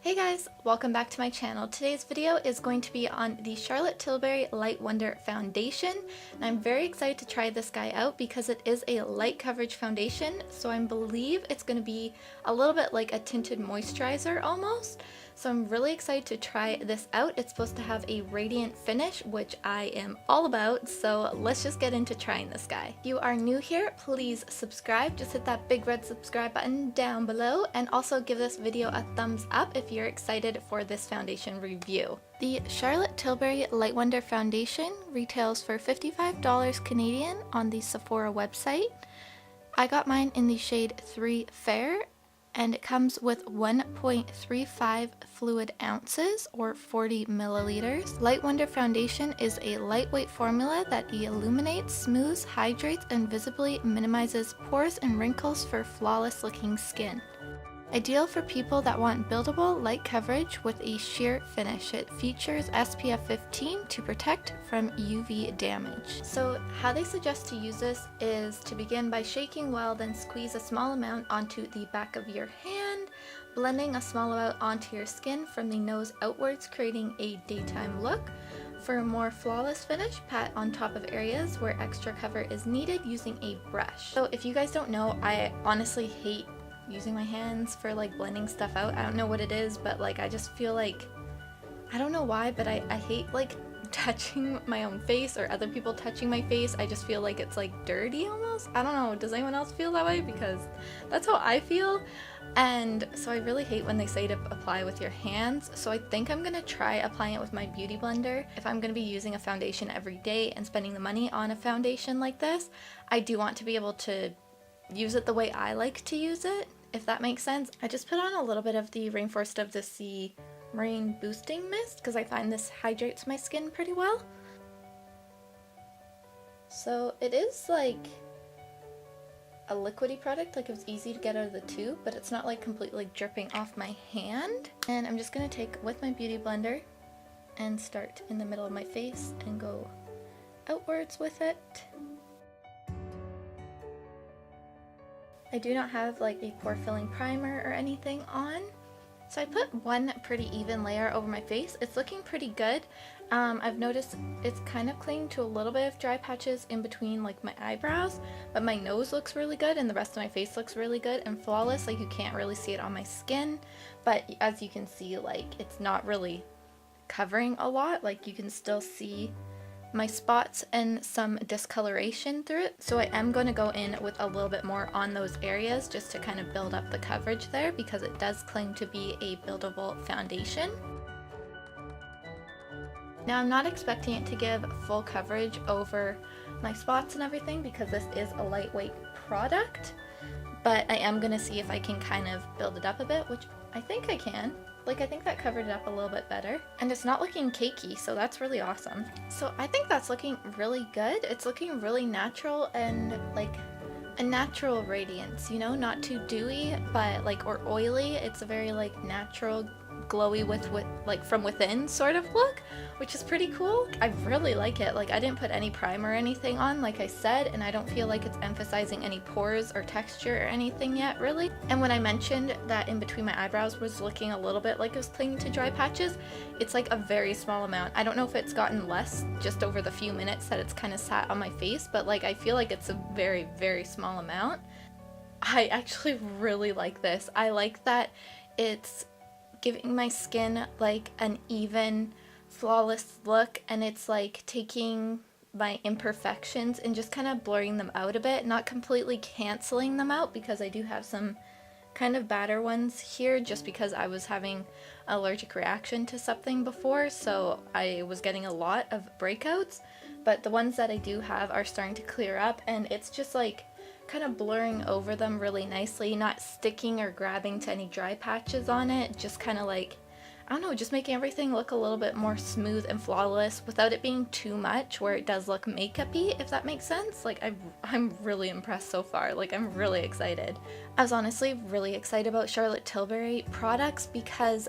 Hey guys, welcome back to my channel. Today's video is going to be on the Charlotte Tilbury Light Wonder Foundation, and I'm very excited to try this guy out because it is a light coverage foundation, so I believe it's going to be a little bit like a tinted moisturizer almost. So I'm really excited to try this out. It's supposed to have a radiant finish, which I am all about, so let's just get into trying this guy. If you are new here, please subscribe. Just hit that big red subscribe button down below, and also give this video a thumbs up if you're excited for this foundation review. The Charlotte Tilbury Light Wonder Foundation retails for $55 Canadian on the Sephora website. I got mine in the shade 3 Fair, and it comes with 1.35 fluid ounces or 40 milliliters. Light Wonder Foundation is a lightweight formula that illuminates, smooths, hydrates, and visibly minimizes pores and wrinkles for flawless looking skin. Ideal for people that want buildable light coverage with a sheer finish. It features SPF 15 to protect from UV damage. So how they suggest to use this is to begin by shaking well, then squeeze a small amount onto the back of your hand, blending a small amount onto your skin from the nose outwards, creating a daytime look. For a more flawless finish, pat on top of areas where extra cover is needed using a brush. So if you guys don't know, I honestly hate using my hands for like blending stuff out. I don't know what it is, but like I just feel like, I don't know why, but I hate like touching my own face or other people touching my face. I just feel like it's like dirty almost. I don't know, does anyone else feel that way? Because that's how I feel. And so I really hate when they say to apply with your hands. So I think I'm gonna try applying it with my beauty blender. If I'm gonna be using a foundation every day and spending the money on a foundation like this, I do want to be able to use it the way I like to use it, if that makes sense. I just put on a little bit of the Rainforest of the Sea Marine Boosting Mist because I find this hydrates my skin pretty well. So it is like a liquidy product, like it was easy to get out of the tube, but it's not like completely dripping off my hand. And I'm just going to take with my beauty blender and start in the middle of my face and go outwards with it. I do not have like a pore filling primer or anything on, so I put one pretty even layer over my face. It's looking pretty good. I've noticed it's kind of clinging to a little bit of dry patches in between like my eyebrows, but my nose looks really good and the rest of my face looks really good and flawless. Like you can't really see it on my skin, but as you can see, like it's not really covering a lot. Like you can still see my spots and some discoloration through it, so I am going to go in with a little bit more on those areas just to kind of build up the coverage there because it does claim to be a buildable foundation. Now I'm not expecting it to give full coverage over my spots and everything because this is a lightweight product, but I am going to see if I can kind of build it up a bit, which I think I can. Like I think that covered it up a little bit better, and it's not looking cakey, so that's really awesome. So I think that's looking really good. It's looking really natural and like a natural radiance, you know, not too dewy but like or oily. It's a very like natural glowy with like from within sort of look, which is pretty cool. I really like it. Like I didn't put any primer or anything on, like I said, and I don't feel like it's emphasizing any pores or texture or anything yet really. And when I mentioned that in between my eyebrows was looking a little bit like it was clinging to dry patches, it's like a very small amount. I don't know if it's gotten less just over the few minutes that it's kind of sat on my face, but like I feel like it's a very, very small amount. I actually really like this. I like that it's giving my skin like an even flawless look, and it's like taking my imperfections and just kind of blurring them out a bit, not completely canceling them out because I do have some kind of badder ones here just because I was having an allergic reaction to something before, so I was getting a lot of breakouts, but the ones that I do have are starting to clear up, and it's just like kind of blurring over them really nicely, not sticking or grabbing to any dry patches on it, just kind of like, I don't know, just making everything look a little bit more smooth and flawless without it being too much where it does look makeup-y, if that makes sense. Like I'm really impressed so far. Like I'm really excited. I was honestly really excited about Charlotte Tilbury products because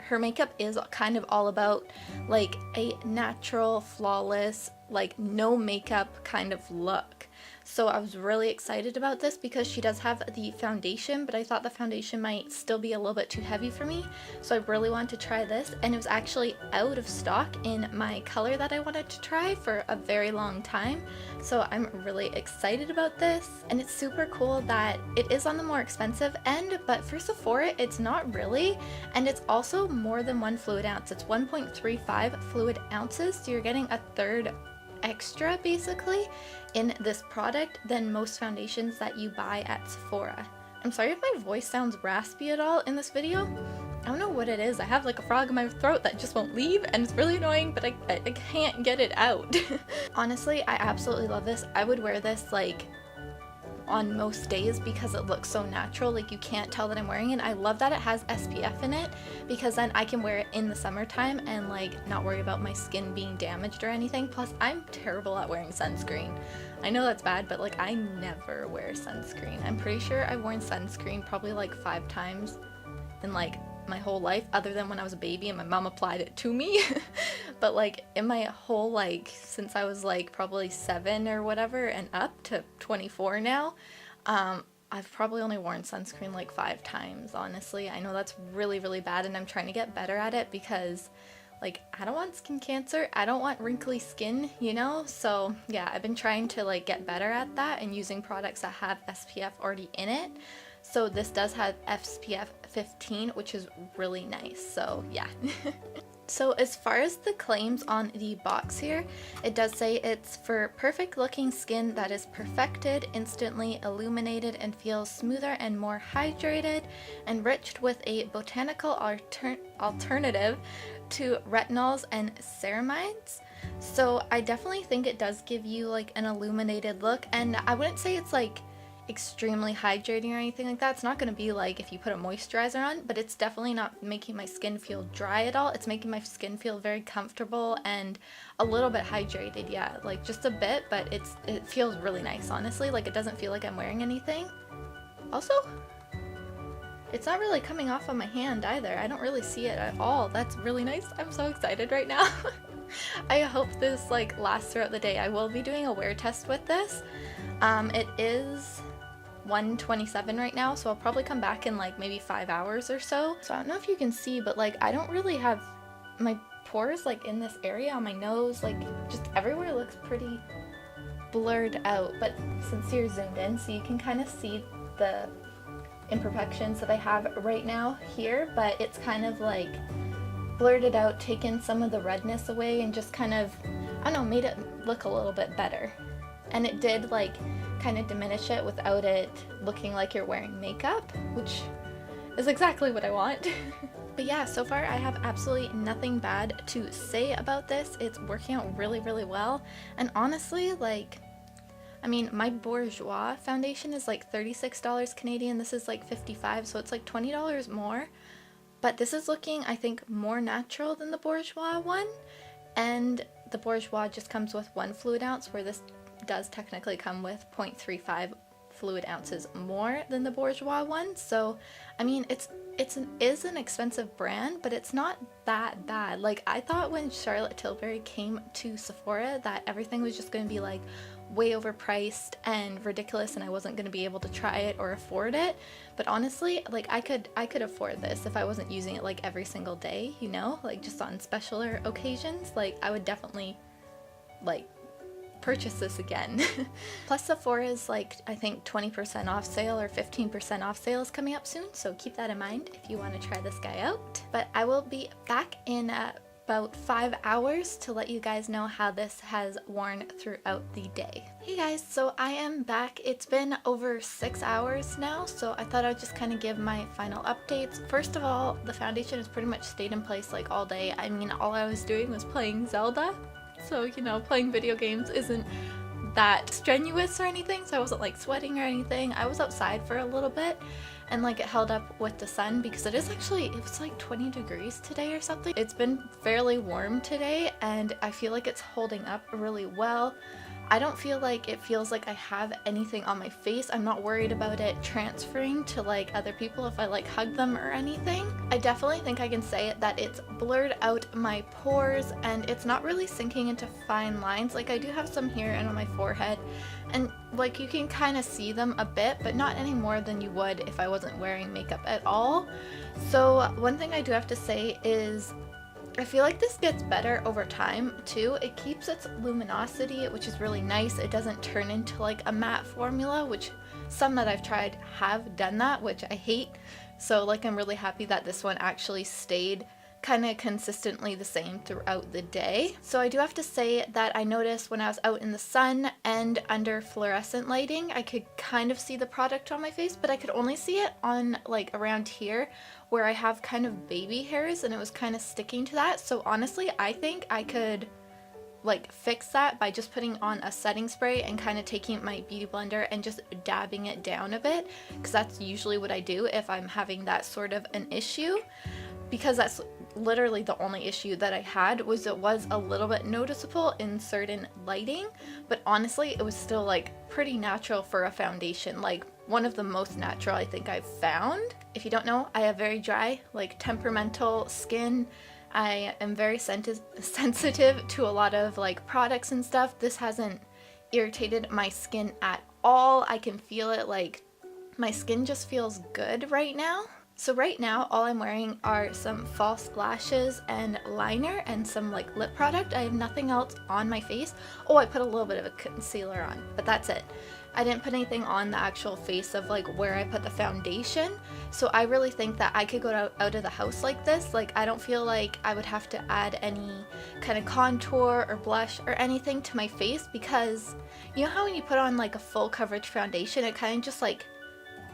her makeup is kind of all about like a natural, flawless, like no makeup kind of look. So I was really excited about this because she does have the foundation, but I thought the foundation might still be a little bit too heavy for me. So I really wanted to try this, and it was actually out of stock in my color that I wanted to try for a very long time. So I'm really excited about this, and it's super cool that it is on the more expensive end, but for Sephora it's not really, and it's also more than 1 fluid ounce. It's 1.35 fluid ounces, so you're getting a third extra basically in this product than most foundations that you buy at Sephora. I'm sorry if my voice sounds raspy at all in this video. I don't know what it is. I have like a frog in my throat that just won't leave, and it's really annoying, but I can't get it out. Honestly, I absolutely love this. I would wear this like on most days because it looks so natural, like you can't tell that I'm wearing it. I love that it has SPF in it because then I can wear it in the summertime and like not worry about my skin being damaged or anything. Plus I'm terrible at wearing sunscreen. I know that's bad, but like I never wear sunscreen. I'm pretty sure I've worn sunscreen probably like 5 times in like my whole life, other than when I was a baby and my mom applied it to me. But like in my whole, like since I was like probably 7 or whatever and up to 24 now, I've probably only worn sunscreen like 5 times, honestly. I know that's really, really bad, and I'm trying to get better at it because like I don't want skin cancer, I don't want wrinkly skin, you know? So yeah, I've been trying to like get better at that and using products that have SPF already in it. So this does have SPF 15, which is really nice, so yeah. So as far as the claims on the box here, it does say it's for perfect looking skin that is perfected, instantly illuminated, and feels smoother and more hydrated, enriched with a botanical alternative to retinols and ceramides. So I definitely think it does give you like an illuminated look, and I wouldn't say it's like extremely hydrating or anything like that. It's not going to be like if you put a moisturizer on, but it's definitely not making my skin feel dry at all. It's making my skin feel very comfortable and a little bit hydrated, yeah, like just a bit, but it feels really nice, honestly. Like it doesn't feel like I'm wearing anything. Also, it's not really coming off on my hand either. I don't really see it at all. That's really nice. I'm so excited right now. I hope this like lasts throughout the day. I will be doing a wear test with this. It is 1:27 right now, so I'll probably come back in like maybe 5 hours or so. So I don't know if you can see, but like I don't really have my pores like in this area on my nose, like just everywhere looks pretty blurred out. But since you're zoomed in, so you can kind of see the imperfections that I have right now here, but it's kind of like blurred it out, taken some of the redness away, and just kind of, I don't know, made it look a little bit better. And it did like kind of diminish it without it looking like you're wearing makeup, which is exactly what I want. But yeah, so far I have absolutely nothing bad to say about this. It's working out really, really well. And honestly, like, I mean, my Bourjois foundation is like $36 Canadian. This is like $55, so it's like $20 more. But this is looking, I think, more natural than the Bourjois one. And the Bourjois just comes with 1 fluid ounce, where this does technically come with 0.35 fluid ounces more than the Bourjois one. So I mean, it is an expensive brand, but it's not that bad. Like I thought when Charlotte Tilbury came to Sephora that everything was just going to be like way overpriced and ridiculous, and I wasn't going to be able to try it or afford it. But honestly, like I could afford this if I wasn't using it like every single day, you know, like just on specialer occasions. Like I would definitely like purchase this again. Plus Sephora is like, I think 20% off sale or 15% off sale is coming up soon, so keep that in mind if you want to try this guy out. But I will be back in about 5 hours to let you guys know how this has worn throughout the day. Hey guys, so I am back. It's been over 6 hours now, so I thought I'd just kind of give my final updates. First of all, the foundation has pretty much stayed in place like all day. I mean, all I was doing was playing Zelda. So, you know, playing video games isn't that strenuous or anything, so I wasn't like sweating or anything. I was outside for a little bit and like it held up with the sun because it was like 20 degrees today or something. It's been fairly warm today and I feel like it's holding up really well. I don't feel like it feels like I have anything on my face. I'm not worried about it transferring to like other people if I like hug them or anything. I definitely think I can say that it's blurred out my pores and it's not really sinking into fine lines. Like I do have some here and on my forehead, and like you can kind of see them a bit, but not any more than you would if I wasn't wearing makeup at all. So one thing I do have to say is I feel like this gets better over time too. It keeps its luminosity, which is really nice. It doesn't turn into like a matte formula, which some that I've tried have done that, which I hate. So like I'm really happy that this one actually stayed kind of consistently the same throughout the day. So I do have to say that I noticed when I was out in the sun and under fluorescent lighting, I could kind of see the product on my face, but I could only see it on like around here where I have kind of baby hairs, and it was kind of sticking to that. So honestly, I think I could like fix that by just putting on a setting spray and kind of taking my beauty blender and just dabbing it down a bit, because that's usually what I do if I'm having that sort of an issue, because that's literally the only issue that I had. Was it was a little bit noticeable in certain lighting, but honestly it was still like pretty natural for a foundation, like one of the most natural I think I've found. If you don't know, I have very dry, like temperamental skin. I am very sensitive to a lot of like products and stuff. This hasn't irritated my skin at all. I can feel it, like my skin just feels good right now. So right now all I'm wearing are some false lashes and liner and some like lip product. I have nothing else on my face. Oh, I put a little bit of a concealer on, but that's it. I didn't put anything on the actual face of like where I put the foundation. So I really think that I could go out of the house like this. Like I don't feel like I would have to add any kind of contour or blush or anything to my face, because you know how when you put on like a full coverage foundation, it kind of just like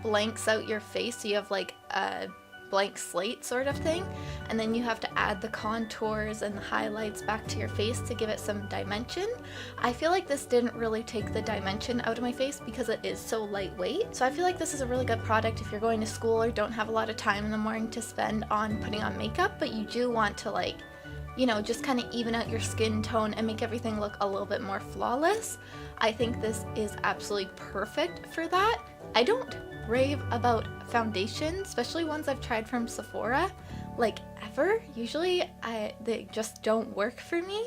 blanks out your face, so you have like a blank slate sort of thing, and then you have to add the contours and the highlights back to your face to give it some dimension. I feel like this didn't really take the dimension out of my face because it is so lightweight. So I feel like this is a really good product if you're going to school or don't have a lot of time in the morning to spend on putting on makeup, but you do want to like, you know, just kind of even out your skin tone and make everything look a little bit more flawless. I think this is absolutely perfect for that. I don't rave about foundation, especially ones I've tried from Sephora, like ever. Usually they just don't work for me,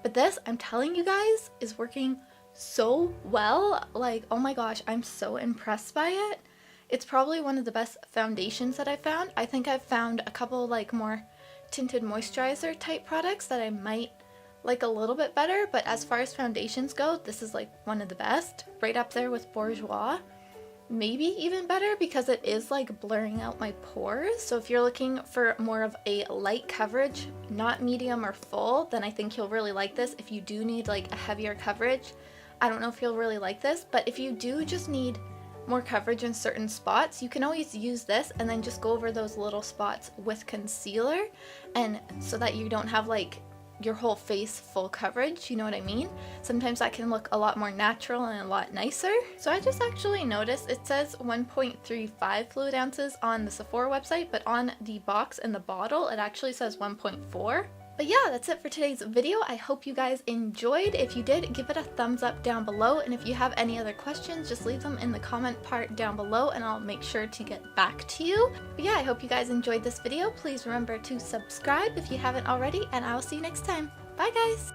but this, I'm telling you guys, is working so well. Like, oh my gosh, I'm so impressed by it. It's probably one of the best foundations that I've found. I think I've found a couple like more tinted moisturizer type products that I might like a little bit better, but as far as foundations go, this is like one of the best, right up there with Bourjois. Maybe even better, because it is like blurring out my pores. So if you're looking for more of a light coverage, not medium or full, then I think you'll really like this. If you do need like a heavier coverage, I don't know if you'll really like this, but if you do just need more coverage in certain spots, you can always use this and then just go over those little spots with concealer, and so that you don't have like your whole face full coverage, you know what I mean? Sometimes that can look a lot more natural and a lot nicer. So I just actually noticed it says 1.35 fluid ounces on the Sephora website, but on the box and the bottle it actually says 1.4. But yeah, that's it for today's video. I hope you guys enjoyed. If you did, give it a thumbs up down below, and if you have any other questions, just leave them in the comment part down below and I'll make sure to get back to you. But yeah, I hope you guys enjoyed this video. Please remember to subscribe if you haven't already, and I'll see you next time. Bye guys!